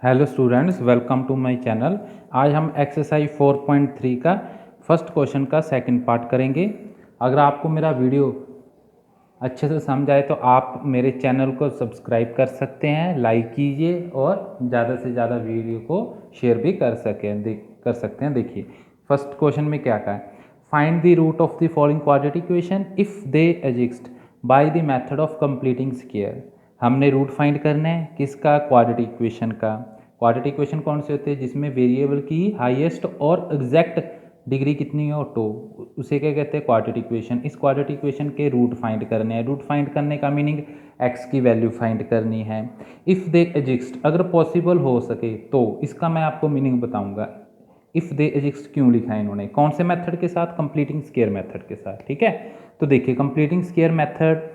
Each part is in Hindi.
Hello students, welcome to my channel. आज हम एक्सरसाइज 4.3 का फर्स्ट क्वेश्चन का सेकंड पार्ट करेंगे। अगर आपको मेरा वीडियो अच्छे से समझ आए तो आप मेरे चैनल को सब्सक्राइब कर सकते हैं, लाइक कीजिए और ज़्यादा से ज़्यादा वीडियो को शेयर भी कर सकते हैं। देखिए फर्स्ट क्वेश्चन में क्या कहा है, find the root of the following quadratic equation if they exist by the method of completing square. हमने रूट फाइंड करना है किसका, क्वाड्रेटिक इक्वेशन का। क्वाड्रेटिक इक्वेशन कौन से होते हैं, जिसमें वेरिएबल की हाईएस्ट और एग्जैक्ट डिग्री कितनी हो, टू, उसे क्या कहते हैं, क्वाड्रेटिक इक्वेशन। इस क्वाड्रेटिक इक्वेशन के रूट फाइंड करने हैं। रूट फाइंड करने का मीनिंग एक्स की वैल्यू फाइंड करनी है। इफ़ दे एग्जिस्ट, अगर पॉसिबल हो सके तो, इसका मैं आपको मीनिंग बताऊंगा। इफ़ दे एग्जिस्ट क्यों लिखा है इन्होंने, कौन से मेथड के साथ, कंप्लीटिंग स्क्वायर मेथड के साथ। ठीक है, तो देखिए कंप्लीटिंग स्क्वायर मेथड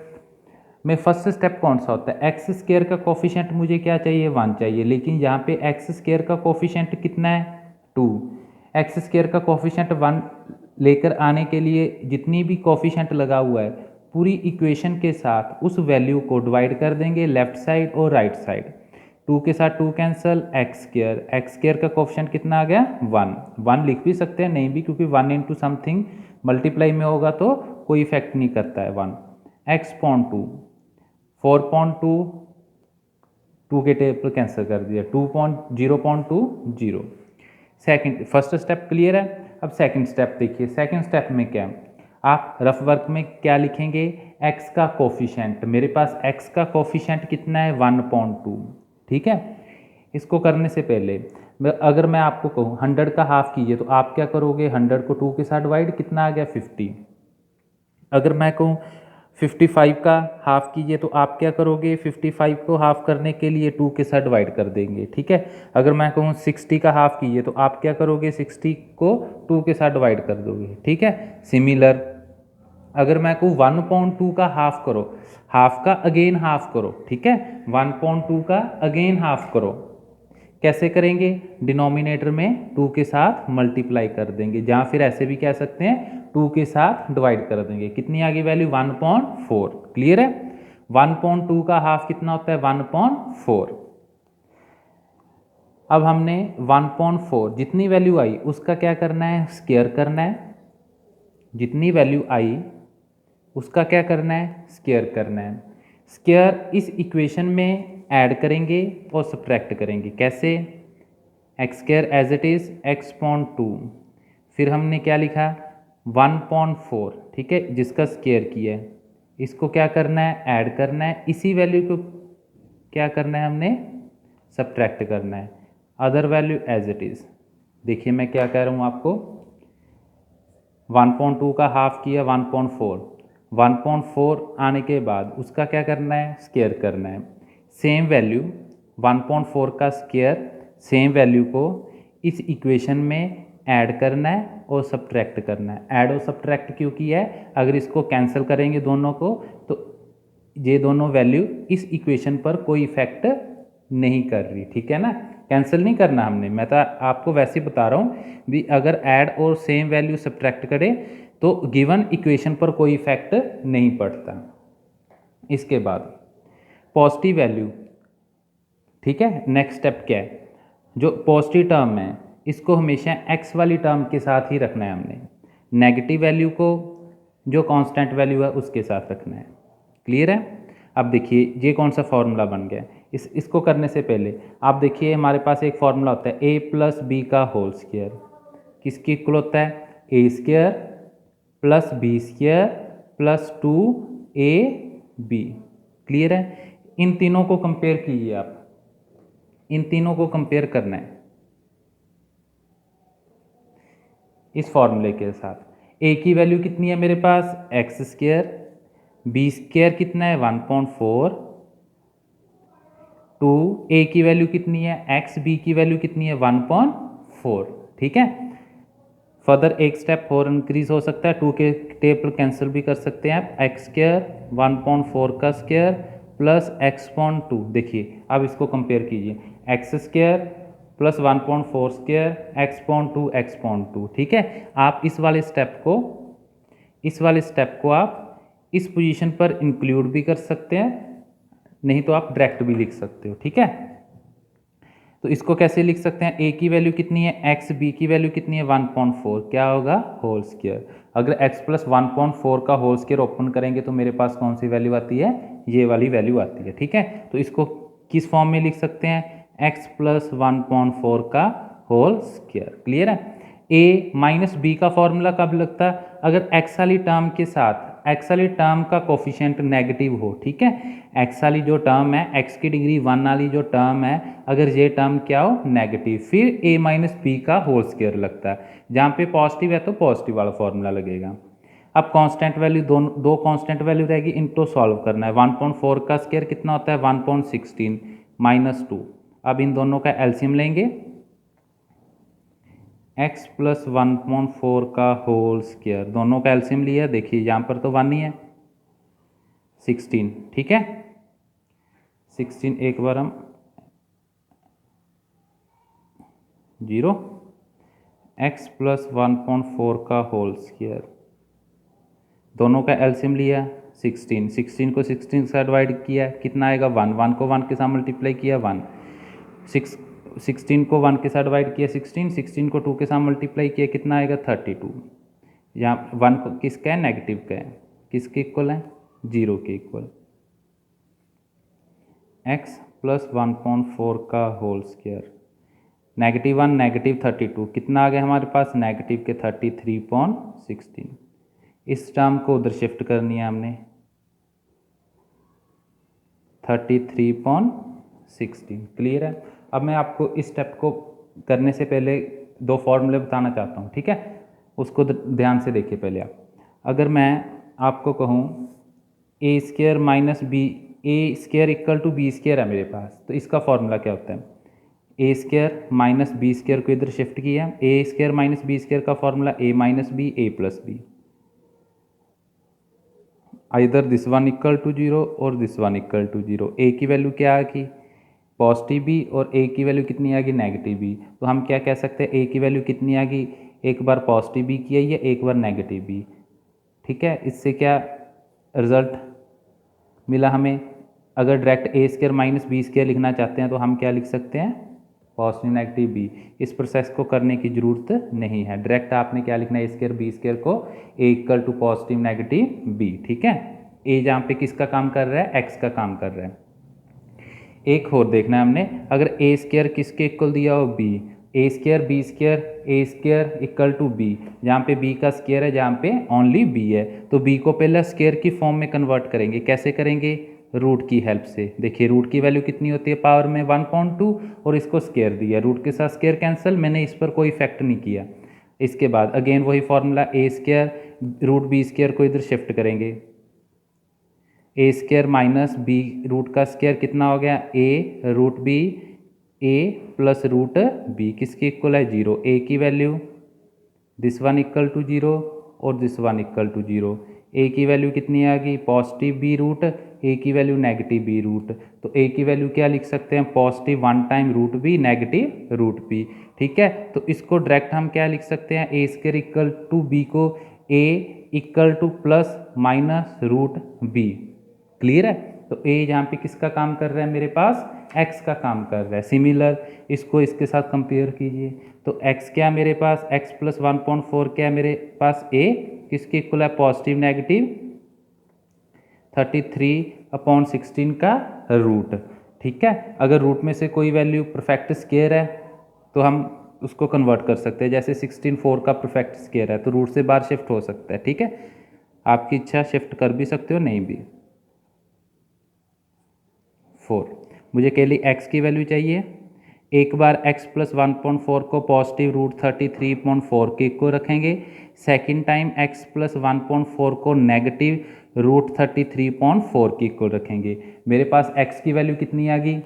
में फर्स्ट स्टेप कौन सा होता है, एक्स स्क्वायर का कोफिशिएंट मुझे क्या चाहिए, 1 चाहिए। लेकिन यहाँ पे एक्स स्क्वायर का कोफिशिएंट कितना है, 2। एक्स स्क्वायर का कोफिशिएंट 1 लेकर आने के लिए जितनी भी कोफिशिएंट लगा हुआ है पूरी इक्वेशन के साथ उस वैल्यू को डिवाइड कर देंगे लेफ्ट साइड और राइट साइड। 2 के साथ 2 कैंसल, एक्स स्क्वायर का कोफिशिएंट कितना आ गया, 1 लिख भी सकते हैं, नहीं भी, क्योंकि 1 इंटू समथिंग मल्टीप्लाई में होगा तो कोई इफेक्ट नहीं करता है 1। एक्स पॉइंट 2, 4.2, 2 के टेबल कैंसिल कर दिया, 0.2 सेकेंड। फर्स्ट स्टेप क्लियर है। अब सेकंड स्टेप देखिए, सेकंड स्टेप में क्या, आप रफ वर्क में क्या लिखेंगे, एक्स का कोफिशिएंट। मेरे पास एक्स का कोफिशिएंट कितना है, 1.2। ठीक है, इसको करने से पहले अगर मैं आपको कहूँ 100 का हाफ कीजिए तो आप क्या करोगे, 100 को 2 के साथ डिवाइड, कितना आ गया, 50। अगर मैं कहूँ 55 का हाफ कीजिए तो आप क्या करोगे, 55 को हाफ करने के लिए 2 के साथ डिवाइड कर देंगे। ठीक है, अगर मैं कहूँ 60 का हाफ कीजिए तो आप क्या करोगे, 60 को 2 के साथ डिवाइड कर दोगे। ठीक है, सिमिलर अगर मैं कहूँ 1.2 का हाफ करो, हाफ का अगेन हाफ करो। ठीक है, 1.2 का अगेन हाफ करो, कैसे करेंगे, डिनोमिनेटर में 2 के साथ मल्टीप्लाई कर देंगे, जहाँ फिर ऐसे भी कह सकते हैं 2 के साथ डिवाइड कर देंगे। कितनी आ गई वैल्यू, 1.4। क्लियर है, 1.2 का हाफ कितना होता है, 1.4। अब हमने 1.4 जितनी वैल्यू आई उसका क्या करना है, स्क्वायर करना है। जितनी वैल्यू आई उसका क्या करना है, स्क्वायर करना है। स्क्वायर इस इक्वेशन में ऐड करेंगे और सब्ट्रैक्ट करेंगे, कैसे, x square as it is x.2, फिर हमने क्या लिखा 1.4। ठीक है, जिसका स्क्वायर किया है, इसको क्या करना है, ऐड करना है, इसी वैल्यू को क्या करना है, हमने सब्ट्रैक्ट करना है, other value as it is. देखिए मैं क्या कह रहा हूँ आपको, 1.2 का हाफ किया 1.4, 1.4 आने के बाद उसका क्या करना है, स्क्वायर करना है। सेम वैल्यू 1.4 का स्क्वायर, सेम वैल्यू को इस इक्वेशन में ऐड करना है और सब्ट्रैक्ट करना है। ऐड और सब्ट्रैक्ट क्यों किया है, अगर इसको कैंसिल करेंगे दोनों को तो ये दोनों वैल्यू इस इक्वेशन पर कोई इफेक्ट नहीं कर रही। ठीक है ना, कैंसिल नहीं करना हमने, मैं तो आपको वैसे ही बता रहा हूँ भी, अगर ऐड और सेम वैल्यू सब्ट्रैक्ट करें तो गिवन इक्वेशन पर कोई इफेक्ट नहीं पड़ता। इसके बाद पॉजिटिव वैल्यू, ठीक है, नेक्स्ट स्टेप क्या है, जो पॉजिटिव टर्म है इसको हमेशा एक्स वाली टर्म के साथ ही रखना है हमने, नेगेटिव वैल्यू को जो कांस्टेंट वैल्यू है उसके साथ रखना है। क्लियर है। अब देखिए ये कौन सा फॉर्मूला बन गया, इसको करने से पहले आप देखिए हमारे पास एक फॉर्मूला होता है a प्लस बी का होल स्क्वायर, किसकी इक्वल होता है, ए square plus b square plus 2ab। Clear है, इन तीनों को कंपेयर कीजिए आप, इन तीनों को कंपेयर करना है इस फॉर्मूले के साथ। a की वैल्यू कितनी है मेरे पास, एक्स स्क्वायर, बी स्क्वायर कितना है 1.4, 2 a की वैल्यू कितनी है x, b की वैल्यू कितनी है 1.4। ठीक है, फर्दर एक स्टेप और इंक्रीज हो सकता है, 2 के टेबल कैंसिल भी कर सकते हैं आप, एक्स स्क्वायर 1.4 का स्क्वायर प्लस x.2। देखिए अब इसको कंपेयर कीजिए, x square plus 1.4 square x.2। ठीक है, आप इस वाले स्टेप को आप इस पोजीशन पर इंक्लूड भी कर सकते हैं, नहीं तो आप डायरेक्ट भी लिख सकते हो। ठीक है, तो इसको कैसे लिख सकते हैं, a की वैल्यू कितनी है x, b की वैल्यू कितनी है 1/4, क्या होगा होल स्क्वायर। अगर x प्लस 1/4 का होल स्क्वायर ओपन करेंगे तो मेरे पास कौन सी वैल्यू आती है, ये वाली वैल्यू आती है। ठीक है, तो इसको किस फॉर्म में लिख सकते हैं, x प्लस 1/4 का होल स्क्वायर। क्लियर है। a माइनस बी का फॉर्मूला कब लगता है, अगर x वाली टर्म के साथ x वाली टर्म का कोफिशिएंट नेगेटिव हो। ठीक है, x वाली जो टर्म है, x की डिग्री 1 वाली जो टर्म है, अगर ये टर्म क्या हो नेगेटिव, फिर a माइनस बी का होल स्क्वायर लगता है। जहाँ पे पॉजिटिव है तो पॉजिटिव वाला फॉर्मूला लगेगा। अब कांस्टेंट वैल्यू दो कांस्टेंट वैल्यू रहेगी, इनको सॉल्व करना है। 1/4 का स्क्वायर कितना होता है 1/16 माइनस 2। अब इन दोनों का एलसीएम लेंगे, x प्लस 1/4 का होल स्क्वायर, दोनों का एलसीएम लिया, देखिए यहाँ पर तो 1 ही है, 16। ठीक है, 16 एक बार हम 0, x प्लस 1/4 का होल स्क्वायर, दोनों का एलसीएम लिया 16, 16 को 16 से डिवाइड किया कितना आएगा 1, 1 को 1 के साथ मल्टीप्लाई किया 1, 16 को 1 के साथ डिवाइड किया 16, 16 को 2 के साथ मल्टीप्लाई किया कितना आएगा 32। यहाँ 1 किसका है नेगेटिव का है, किसके इक्वल है 0 के इक्वल। x प्लस 1/4 का होल स्क्वायर, -1 -32 कितना आ गया हमारे पास नेगेटिव के 33.16। इस टर्म को उधर शिफ्ट करनी है हमने 33.16। क्लियर है। अब मैं आपको इस स्टेप को करने से पहले दो फॉर्मूले बताना चाहता हूँ। ठीक है, उसको ध्यान से देखिए पहले आप। अगर मैं आपको कहूँ a square minus B, A square equal to B square है मेरे पास, तो इसका फॉर्मूला क्या होता है, ए स्क्वायर माइनस बी स्क्वायर को इधर शिफ्ट किया, A square minus B square का formula A minus B A plus B, either this one equal to 0 और this one equal to 0। A की वैल्यू क्या आ गई पॉजिटिव बी और ए की वैल्यू कितनी आ गई नेगेटिव बी। तो हम क्या कह सकते हैं, ए की वैल्यू कितनी आ गई, एक बार पॉजिटिव बी की आई है, एक बार नेगेटिव बी। ठीक है, इससे क्या रिजल्ट मिला हमें, अगर डायरेक्ट ए स्क्वायर माइनस बी स्क्वायर लिखना चाहते हैं तो हम क्या लिख सकते हैं पॉजिटिव नेगेटिव बी। इस प्रोसेस को करने की जरूरत नहीं है, डायरेक्ट आपने क्या लिखना है ए स्क्वायर बी स्क्वायर को a equal to positive negative b. ठीक है, ए जहाँ पे किसका काम कर रहा है एक्स का काम कर रहा है। एक और देखना है हमने, अगर ए स्क्वायर किसके इक्वल दिया हो B, A square B square A square equal to B, जहाँ पे बी का स्क्वायर है जहाँ पे ओनली बी है, तो बी को पहले स्क्वायर की फॉर्म में कन्वर्ट करेंगे। कैसे करेंगे, रूट की हेल्प से। देखिए रूट की वैल्यू कितनी होती है पावर में 1/2 और इसको स्क्वायर दिया, रूट के साथ स्क्वायर कैंसिल, मैंने इस पर कोई इफेक्ट नहीं किया। इसके बाद अगेन वही formula A square root B square को इधर शिफ्ट करेंगे, A square minus B root का स्क्वायर कितना हो गया A root B A plus root B, किसके इक्वल है 0। ए की value this one equal to 0 और this one equal to 0। A की वैल्यू कितनी आ गई पॉजिटिव बी रूट, ए की वैल्यू नेगेटिव बी रूट, तो ए की वैल्यू क्या लिख सकते हैं positive 1 time root B negative root B. ठीक है, तो इसको डायरेक्ट हम क्या लिख सकते हैं, a square equal to b को a equal to plus minus root b. Clear है, तो ए यहाँ पे किसका काम कर रहा है मेरे पास x का काम कर रहा है। सिमिलर इसको इसके साथ कंपेयर कीजिए, तो x क्या है मेरे पास x प्लस 1/4 क्या है मेरे पास a किसके इक्वल है पॉजिटिव नेगेटिव 33/16 का रूट। ठीक है, अगर रूट में से कोई वैल्यू परफेक्ट स्क्वायर है तो हम उसको कन्वर्ट कर सकते हैं, जैसे 16 4 का परफेक्ट स्क्वायर है तो रूट से बाहर शिफ्ट हो सकता है। ठीक है, आपकी इच्छा शिफ्ट कर भी सकते हो नहीं भी। 4 मुझे के लिए x की वैल्यू चाहिए, एक बार x प्लस 1/4 को पॉजिटिव रूट 33.4 के को रखेंगे, सेकंड टाइम x प्लस 1/4 को नेगेटिव रूट 33.4 के को रखेंगे। मेरे पास x की वैल्यू कितनी आ गई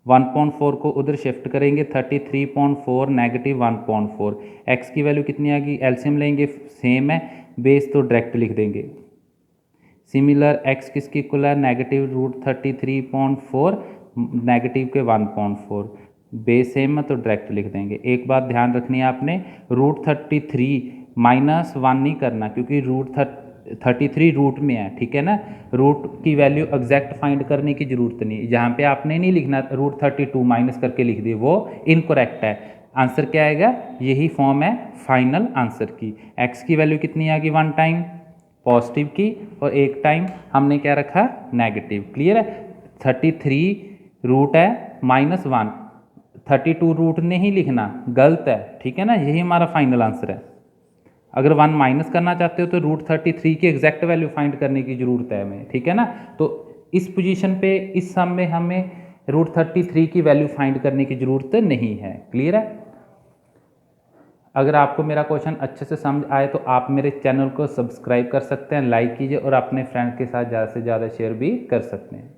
1/4 को उधर शिफ्ट करेंगे 33.4 नेगेटिव 1/4, x की वैल्यू कितनी आ गई एलसीएम लेंगे सेम है, बेस तो डायरेक्ट लिख देंगे। सिमिलर x किसकी इक्वल है नेगेटिव रूट 33.4 नेगेटिव के 1/4, बेस सेम है तो डायरेक्ट लिख देंगे। एक बात ध्यान रखनी है आपने, रूट 33 माइनस 1 नहीं करना, क्योंकि रूट 33 रूट में है, ठीक है ना। रूट की वैल्यू एग्जैक्ट फाइंड करने की ज़रूरत नहीं, जहाँ पे आपने नहीं लिखना रूट 32 माइनस करके लिख दी, वो इनकरेक्ट है। आंसर क्या आएगा, यही फॉर्म है फाइनल आंसर की। एक्स की वैल्यू कितनी आ गई, 1 टाइम पॉजिटिव की और 1 टाइम हमने क्या रखा, नेगेटिव। क्लियर है। 33 रूट है -1, 32 रूट नहीं लिखना, गलत है, ठीक है ना। यही हमारा फाइनल आंसर है। अगर 1 माइनस करना चाहते हो तो रूट 33 की एग्जैक्ट वैल्यू फाइंड करने की ज़रूरत है हमें, ठीक है ना। तो इस पोजीशन पे इस सम में हमें रूट 33 की वैल्यू फाइंड करने की ज़रूरत नहीं है। क्लियर है। अगर आपको मेरा क्वेश्चन अच्छे से समझ आए तो आप मेरे चैनल को सब्सक्राइब कर सकते हैं, लाइक कीजिए और अपने फ्रेंड के साथ ज़्यादा से ज़्यादा शेयर भी कर सकते हैं।